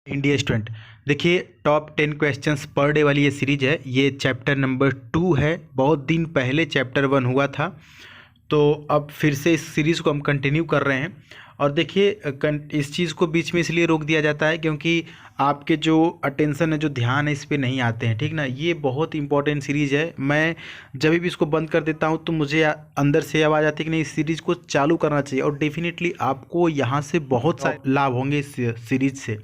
India student, देखिए top 10 questions per day वाली ये सीरीज है। ये चैप्टर नंबर 2 है। बहुत दिन पहले चैप्टर 1 हुआ था, तो अब फिर से इस सीरीज़ को हम कंटिन्यू कर रहे हैं। और देखिए इस चीज़ को बीच में इसलिए रोक दिया जाता है क्योंकि आपके जो अटेंशन है, जो ध्यान है, इस पे नहीं आते हैं, ठीक ना। ये बहुत इंपॉर्टेंट सीरीज़ है। मैं जब भी इसको बंद कर देता हूँ तो मुझे अंदर से आवाज़ आती है कि नहीं, इस सीरीज़ को चालू करना चाहिए। और डेफिनेटली आपको यहाँ से बहुत सारे लाभ होंगे इस सीरीज से,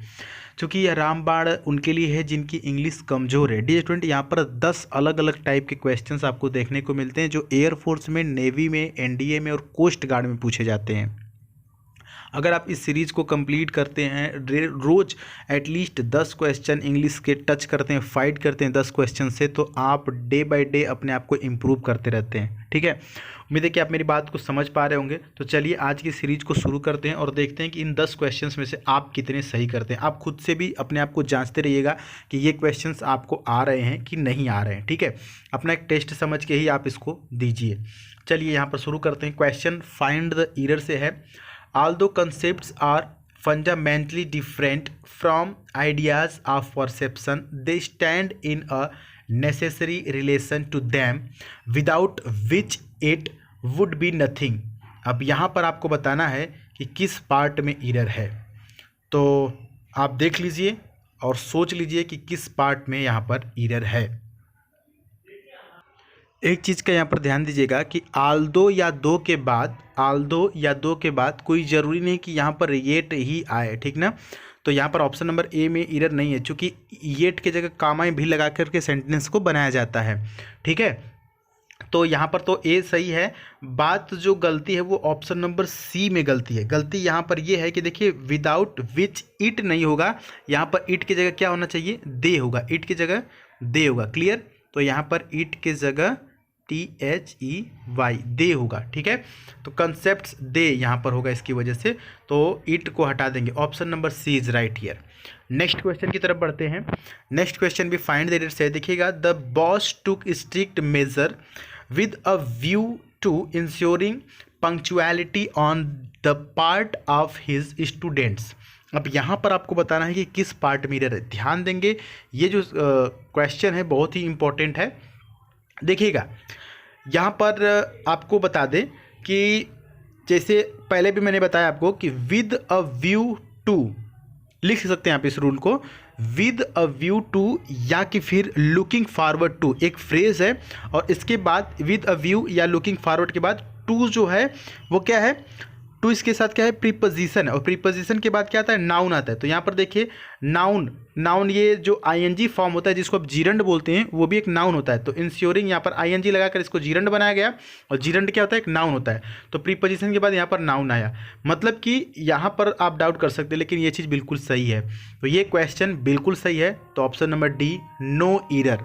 क्योंकि यह रामबाण उनके लिए है जिनकी इंग्लिश कमज़ोर है। डी स्टूडेंट, यहाँ पर 10 अलग अलग टाइप के क्वेश्चंस आपको देखने को मिलते हैं जो एयरफोर्स में, नेवी में, एनडीए में और कोस्ट गार्ड में पूछे जाते हैं। अगर आप इस सीरीज़ को कंप्लीट करते हैं, रोज़ एटलीस्ट 10 क्वेश्चन इंग्लिश के टच करते हैं, फाइट करते हैं 10 क्वेश्चन से, तो आप डे बाय डे अपने आप को इम्प्रूव करते रहते हैं। ठीक है, उम्मीद है कि आप मेरी बात को समझ पा रहे होंगे। तो चलिए आज की सीरीज को शुरू करते हैं और देखते हैं कि इन 10 क्वेश्चंस में से आप कितने सही करते हैं। आप खुद से भी अपने आप को जांचते रहिएगा कि ये क्वेश्चंस आपको आ रहे हैं कि नहीं आ रहे हैं। ठीक है, अपना एक टेस्ट समझ के ही आप इसको दीजिए। चलिए यहाँ पर शुरू करते हैं। क्वेश्चन फाइंड द एरर से है। Although concepts are fundamentally different from ideas of perception, they stand in a necessary relation to them, without which it would be nothing। अब यहाँ पर आपको बताना है कि किस पार्ट में एरर है, तो आप देख लीजिए और सोच लीजिए कि किस पार्ट में यहाँ पर एरर है। एक चीज़ का यहाँ पर ध्यान दीजिएगा कि आल्दो या दो के बाद कोई ज़रूरी नहीं कि यहाँ पर येट ही आए, ठीक ना। तो यहाँ पर ऑप्शन नंबर ए में एरर नहीं है, क्योंकि येट के जगह कामा भी लगा करके सेंटेंस को बनाया जाता है। ठीक है, तो यहाँ पर तो ए सही है। बात जो गलती है वो ऑप्शन नंबर सी में गलती है। गलती यहाँ पर ये है कि देखिए विदाउट विच इट नहीं होगा, यहाँ पर इट की जगह क्या होना चाहिए, दे होगा। इट की जगह दे होगा। क्लियर, तो यहाँ पर इट के जगह THEY दे होगा। ठीक है, तो कंसेप्ट्स दे यहाँ पर होगा, इसकी वजह से तो इट को हटा देंगे। Option number C is right here. Next question की तरफ बढ़ते हैं। नेक्स्ट क्वेश्चन भी फाइंड द एरर से देखिएगा। The boss took strict measure with a view to insuring punctuality on the part of his students. अब यहाँ पर आपको बताना है कि किस पार्ट में एरर है। ध्यान देंगे, ये जो क्वेश्चन है बहुत ही इंपॉर्टेंट है। देखिएगा यहाँ पर आपको बता दें कि जैसे पहले भी मैंने बताया आपको कि विद अ व्यू टू लिख सकते हैं आप इस रूल को, विद अ व्यू टू, या कि फिर लुकिंग फॉरवर्ड टू। एक फ्रेज है और इसके बाद विद अ व्यू या लुकिंग फॉरवर्ड के बाद टू जो है वो क्या है, टू इसके साथ क्या है, प्रीपोजिशन है। और प्रीपोजिशन के बाद क्या आता है, नाउन आता है। तो यहाँ पर देखिए नाउन ये जो आईएनजी फॉर्म होता है जिसको आप जीरंड बोलते हैं, वो भी एक नाउन होता है। तो इंश्योरिंग यहाँ पर आईएनजी लगाकर इसको जीरंड बनाया गया, और जीरंड क्या होता है, एक नाउन होता है। तो प्रीपोजिशन के बाद यहाँ पर नाउन आया, मतलब कि यहाँ पर आप डाउट कर सकते हैं, लेकिन ये चीज़ बिल्कुल सही है। तो ये क्वेश्चन बिल्कुल सही है। तो option number D, no error.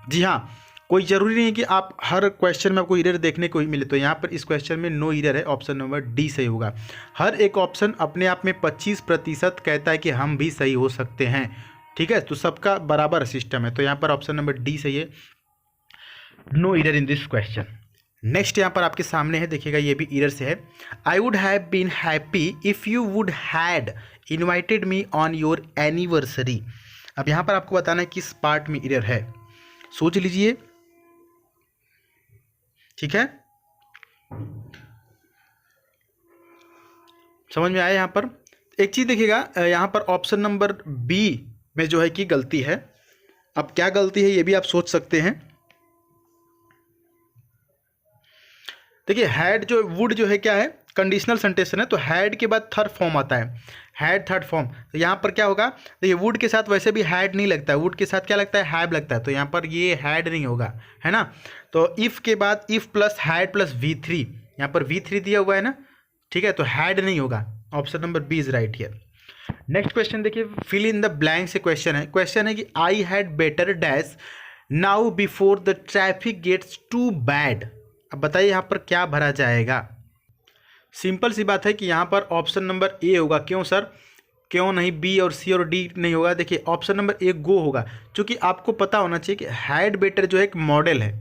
जी हाँ, कोई ज़रूरी नहीं है कि आप हर क्वेश्चन में आपको एरर देखने को ही मिले। तो यहाँ पर इस क्वेश्चन में नो एरर है, ऑप्शन नंबर डी सही होगा। हर एक ऑप्शन अपने आप में 25% कहता है कि हम भी सही हो सकते हैं। ठीक है, तो सबका बराबर सिस्टम है। तो यहाँ पर ऑप्शन नंबर डी सही है, no error in this question. Next यहाँ पर आपके सामने है, देखिएगा ये भी एरर से है। I would have been happy if you would had invited me on your anniversary. अब यहाँ पर आपको बताना है किस पार्ट में एरर है, सोच लीजिए। ठीक है, समझ में आया। यहाँ पर एक चीज़ देखिएगा, यहाँ पर ऑप्शन नंबर बी में जो है कि गलती है। अब क्या गलती है ये भी आप सोच सकते हैं। देखिए हैड जो वुड जो है क्या है, कंडीशनल सेंटेंस है। तो हैड के बाद थर्ड फॉर्म आता है, हैड थर्ड फॉर्म। तो यहाँ पर क्या होगा, तो ये वुड के साथ वैसे भी हैड नहीं लगता है, वुड के साथ क्या लगता है, हैव लगता है। तो यहाँ पर ये हैड नहीं होगा, है ना। तो इफ़ के बाद if plus had plus V3, यहाँ पर V3 दिया हुआ है ना, ठीक है, तो हैड नहीं होगा। Option number B is right here. Next question देखिए, फिल इन द ब्लैंक से क्वेश्चन है। क्वेश्चन है कि I had better dash now before the traffic gets too bad. अब बताइए यहाँ पर क्या भरा जाएगा। सिंपल सी बात है कि यहाँ पर ऑप्शन नंबर ए होगा। क्यों सर, क्यों नहीं बी और सी और डी नहीं होगा। देखिए ऑप्शन नंबर ए गो होगा, क्योंकि आपको पता होना चाहिए कि हैड बेटर जो है एक मॉडल है,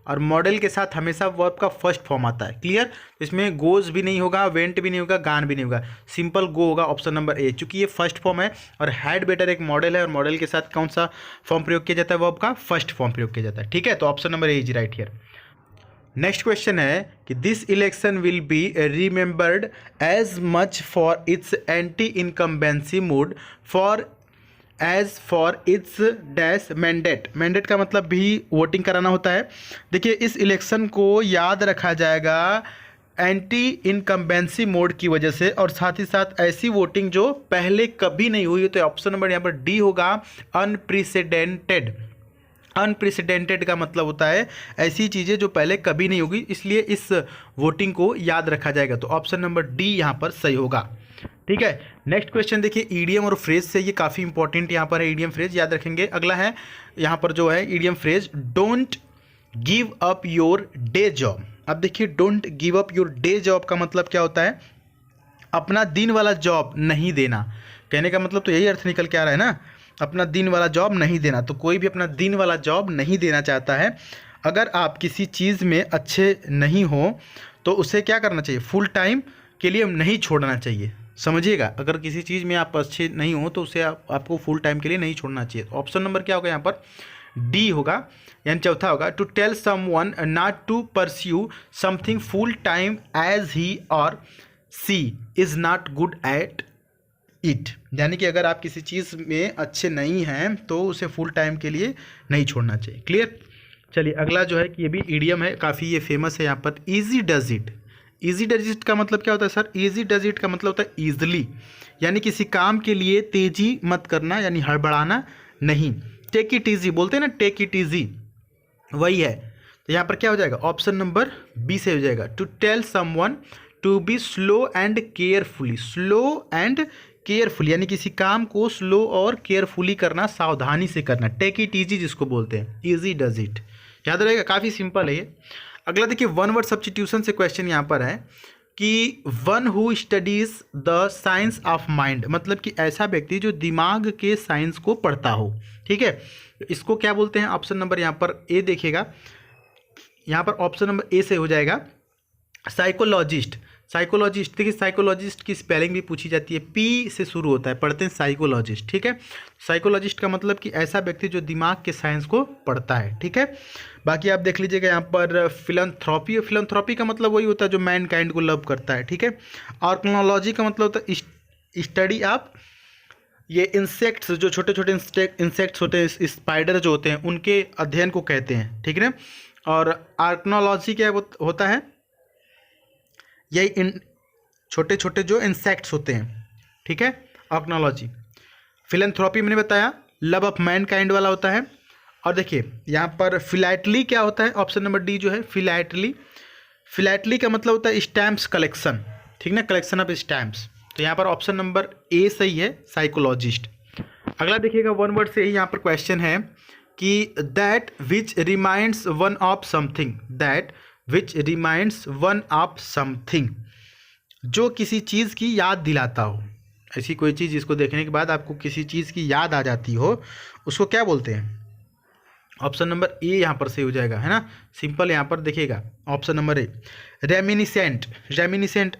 और मॉडल के साथ हमेशा वर्ब का फर्स्ट फॉर्म आता है। क्लियर? इसमें गोज भी नहीं होगा, वेंट भी नहीं होगा, गान भी नहीं होगा, सिंपल गो होगा ऑप्शन नंबर ए, चूंकि ये फर्स्ट फॉर्म है और हैड बेटर एक मॉडल है और मॉडल के साथ कौन सा फॉर्म प्रयोग किया जाता है, वर्ब का फर्स्ट फॉर्म प्रयोग किया जाता है। ठीक है, तो option number A is right here. Next question है कि this election will be remembered as much for its anti incumbency mood for as for its dash mandate. Mandate का मतलब भी वोटिंग कराना होता है। देखिए, इस इलेक्शन को याद रखा जाएगा एंटी इनकम्बेंसी मोड की वजह से और साथ ही साथ ऐसी वोटिंग जो पहले कभी नहीं हुई। तो ऑप्शन नंबर यहाँ पर डी होगा, अनप्रेसिडेंटेड। अनप्रेसिडेंटेड का मतलब होता है ऐसी चीज़ें जो पहले कभी नहीं होगी, इसलिए इस वोटिंग को याद रखा जाएगा। तो ऑप्शन नंबर डी यहाँ पर सही होगा। ठीक है, नेक्स्ट क्वेश्चन देखिए, ईडियम और फ्रेज से, ये काफ़ी इंपॉर्टेंट यहाँ पर है, ईडियम फ्रेज याद रखेंगे। अगला है यहाँ पर जो है idiom phrase, don't give up your day job. अब देखिए, don't give up your day job का मतलब क्या होता है, अपना दिन वाला जॉब नहीं देना। कहने का मतलब तो यही अर्थ निकल के आ रहा है ना, अपना दिन वाला जॉब नहीं देना। तो कोई भी अपना दिन वाला जॉब नहीं देना चाहता है। अगर आप किसी चीज़ में अच्छे नहीं हो तो उसे क्या करना चाहिए, फुल टाइम के लिए नहीं छोड़ना चाहिए। समझिएगा, अगर किसी चीज़ में आप अच्छे नहीं हो तो उसे आपको फुल टाइम के लिए नहीं छोड़ना चाहिए। ऑप्शन नंबर क्या होगा यहाँ पर, डी होगा, यानी चौथा होगा, to tell someone not to pursue something full time as he or she is not good at it. यानी कि अगर आप किसी चीज़ में अच्छे नहीं हैं तो उसे फुल टाइम के लिए नहीं छोड़ना चाहिए। क्लियर? चलिए, अगला जो है कि ये भी ईडियम है, काफ़ी ये फेमस है यहाँ पर, easy does it. Easy does it का मतलब क्या होता है सर, ईजी डज इट का मतलब होता है ईजिली, यानी किसी काम के लिए तेजी मत करना, यानी हड़बड़ाना नहीं। टेक इट ईजी बोलते हैं ना, टेक इट ईजी, वही है। तो यहाँ पर क्या हो जाएगा, ऑप्शन नंबर बी से हो जाएगा, to tell someone to be slow and carefully. Slow and carefully यानी किसी काम को स्लो और केयरफुली करना, सावधानी से करना। टेक इट ईजी जिसको बोलते हैं, ईजी डज इट, याद रहेगा, काफ़ी सिंपल है ये। अगला देखिए, वन वर्ड सब्स्टिट्यूशन से क्वेश्चन यहाँ पर है कि one who studies the science of mind, मतलब कि ऐसा व्यक्ति जो दिमाग के साइंस को पढ़ता हो। ठीक है, इसको क्या बोलते हैं, ऑप्शन नंबर यहाँ पर ए देखिएगा, यहाँ पर ऑप्शन नंबर ए से हो जाएगा, साइकोलॉजिस्ट। साइकोलॉजिस्ट, देखिए साइकोलॉजिस्ट की स्पेलिंग भी पूछी जाती है, पी से शुरू होता है, पढ़ते हैं साइकोलॉजिस्ट। ठीक है, साइकोलॉजिस्ट का मतलब कि ऐसा व्यक्ति जो दिमाग के साइंस को पढ़ता है। ठीक है, बाकी आप देख लीजिएगा यहाँ पर फिलंथ्रॉपी। फिलंथ्रॉपी का मतलब वही होता है जो मैन काइंड को लव करता है। ठीक है, आर्कनोलॉजी का मतलब होता है स्टडी ऑफ, ये इंसेक्ट्स, जो छोटे छोटे इंसेक्ट्स होते हैं, स्पाइडर जो होते हैं, उनके अध्ययन को कहते हैं। ठीक है ना, और आर्कनोलॉजी क्या होता है, यही इन छोटे छोटे जो इंसेक्ट्स होते हैं। ठीक है, आर्कनोलॉजी। फिलंथ्रॉपी मैंने बताया लव ऑफ मैन काइंड वाला होता है। और देखिए यहाँ पर फिलैटली क्या होता है, ऑप्शन नंबर डी जो है फिलैटली। फिलैटली का मतलब होता है स्टैम्प्स कलेक्शन। ठीक ना, कलेक्शन ऑफ स्टैम्प्स। तो यहाँ पर ऑप्शन नंबर ए सही है, साइकोलॉजिस्ट। अगला देखिएगा, वन वर्ड से ही यहाँ पर क्वेश्चन है कि that which reminds one of something. That which reminds one of something, जो किसी चीज़ की याद दिलाता हो। ऐसी कोई चीज़ जिसको देखने के बाद आपको किसी चीज़ की याद आ जाती हो, उसको क्या बोलते हैं। ऑप्शन नंबर ए यहाँ पर सही हो जाएगा, है ना, सिंपल। यहाँ पर देखिएगा ऑप्शन नंबर ए, रेमिनिसेंट। रेमिनिसेंट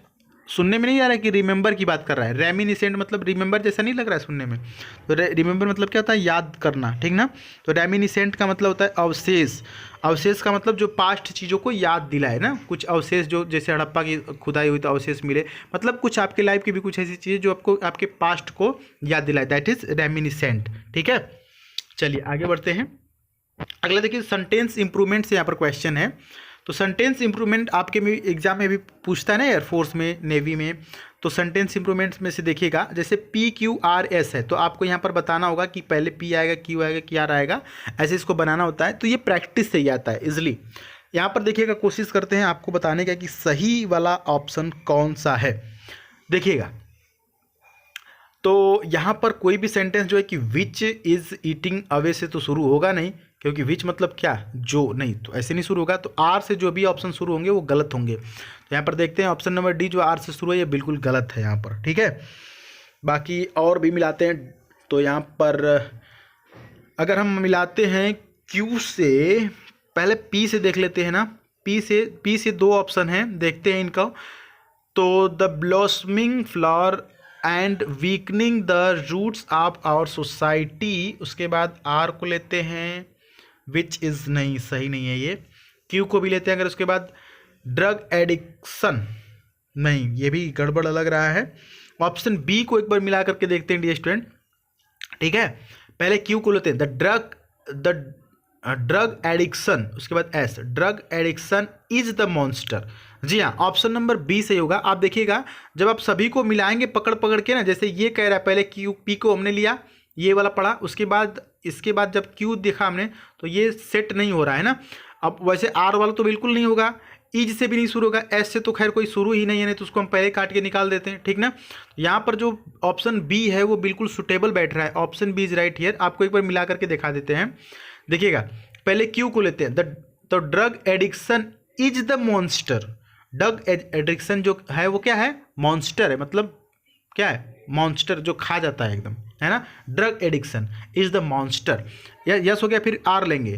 सुनने में नहीं आ रहा है कि रिमेंबर की बात कर रहा है, रेमिनिसेंट मतलब रिमेंबर जैसा नहीं लग रहा है सुनने में। तो रिमेंबर मतलब क्या होता है, याद करना। ठीक ना, तो रेमिनिसेंट का मतलब होता है अवशेष। अवशेष का मतलब जो पास्ट चीज़ों को याद दिलाए ना, कुछ अवशेष जो जैसे हड़प्पा की खुदाई हुई तो अवशेष मिले, मतलब कुछ आपके लाइफ की भी कुछ ऐसी चीज़ें जो आपको आपके पास्ट को याद दिलाए, दैट इज रेमिनिसेंट। ठीक है, चलिए आगे बढ़ते हैं। अगला देखिए, सेंटेंस इंप्रूवमेंट से यहाँ पर क्वेश्चन है। तो सेंटेंस इंप्रूवमेंट आपके एग्जाम में भी पूछता है ना, एयरफोर्स में, नेवी में। तो सेंटेंस इंप्रूवमेंट्स में से देखिएगा, जैसे PQRS है तो आपको यहाँ पर बताना होगा कि पहले P आएगा, Q आएगा, QR आएगा, ऐसे इसको बनाना होता है। तो ये प्रैक्टिस से ही आता है इजली। यहाँ पर देखिएगा, कोशिश करते हैं आपको बताने का कि सही वाला ऑप्शन कौन सा है। देखिएगा, तो यहाँ पर कोई भी सेंटेंस जो है कि विच इज़ ईटिंग अवे से तो शुरू होगा नहीं, क्योंकि विच मतलब क्या, जो, नहीं, तो ऐसे नहीं शुरू होगा। तो आर से जो भी ऑप्शन शुरू होंगे वो गलत होंगे। तो यहाँ पर देखते हैं ऑप्शन नंबर डी जो आर से शुरू है ये बिल्कुल गलत है यहाँ पर। ठीक है, बाकी और भी मिलाते हैं। तो यहाँ पर अगर हम मिलाते हैं क्यू से पहले पी से देख लेते हैं ना, पी से 2 ऑप्शन हैं, देखते हैं इनका। तो the blossoming flower and weakening the roots of our society, उसके बाद आर को लेते हैं, विच इज़ नहीं, सही नहीं है ये। क्यू को भी लेते हैं अगर, उसके बाद ड्रग एडिक्शन, नहीं ये भी गड़बड़ लग रहा है। ऑप्शन बी को एक बार मिला करके देखते हैं डियर स्टूडेंट, ठीक है। पहले क्यू को लेते हैं, द ड्रग एडिक्शन, उसके बाद एस, drug addiction is the monster. जी हाँ, ऑप्शन नंबर बी सही होगा। आप देखिएगा जब आप सभी को मिलाएंगे पकड़ पकड़ के ना, जैसे ये कह रहा है पहले क्यू, पी को हमने लिया, ये वाला पढ़ा, उसके बाद इसके बाद जब क्यू देखा हमने तो ये सेट नहीं हो रहा है ना। अब वैसे आर वाला तो बिल्कुल नहीं होगा, इज से भी नहीं शुरू होगा, एस से तो खैर कोई शुरू ही नहीं है, नहीं तो उसको हम पहले काट के निकाल देते हैं, ठीक ना। यहाँ पर जो ऑप्शन बी है वो बिल्कुल सुटेबल बैठ रहा है, option B is right here. आपको एक बार मिला करके दिखा देते हैं, देखिएगा पहले क्यू को लेते हैं, the drug addiction is the monster. Drug addiction जो है वो क्या है, मॉन्स्टर है, मतलब क्या है, मॉन्स्टर जो खा जाता है एकदम, है ना। Drug addiction is the monster, yes हो गया। फिर आर लेंगे,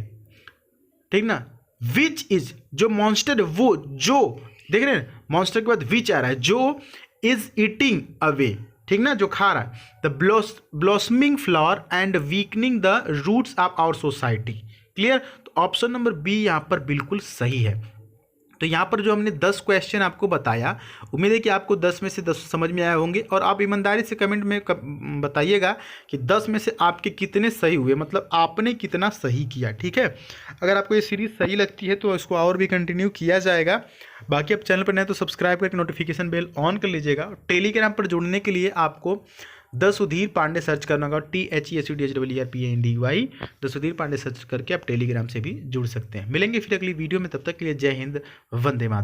ठीक ना। विच इज, जो मॉन्स्टर है वो, जो देख रहे हैं मॉन्स्टर के बाद विच आ रहा है, जो इज ईटिंग अवे, ठीक ना, जो खा रहा है। The blossoming flower and weakening the roots of our society. Clear, तो ऑप्शन नंबर बी यहाँ पर बिल्कुल सही है। तो यहाँ पर जो हमने 10 क्वेश्चन आपको बताया, उम्मीद है कि आपको 10 में से 10 समझ में आए होंगे। और आप ईमानदारी से कमेंट में बताइएगा कि 10 में से आपके कितने सही हुए, मतलब आपने कितना सही किया, ठीक है। अगर आपको ये सीरीज़ सही लगती है तो इसको और भी कंटिन्यू किया जाएगा। बाकी आप चैनल पर नए तो सब्सक्राइब करके नोटिफिकेशन बेल ऑन कर लीजिएगा। टेलीग्राम पर जुड़ने के लिए आपको द सुधीर पांडे सर्च करना होगा, THESUDHERPANDY, the Sudhir Pandey search करके आप टेलीग्राम से भी जुड़ सकते हैं। मिलेंगे फिर अगली वीडियो में, तब तक के लिए जय हिंद, वंदे मातरम।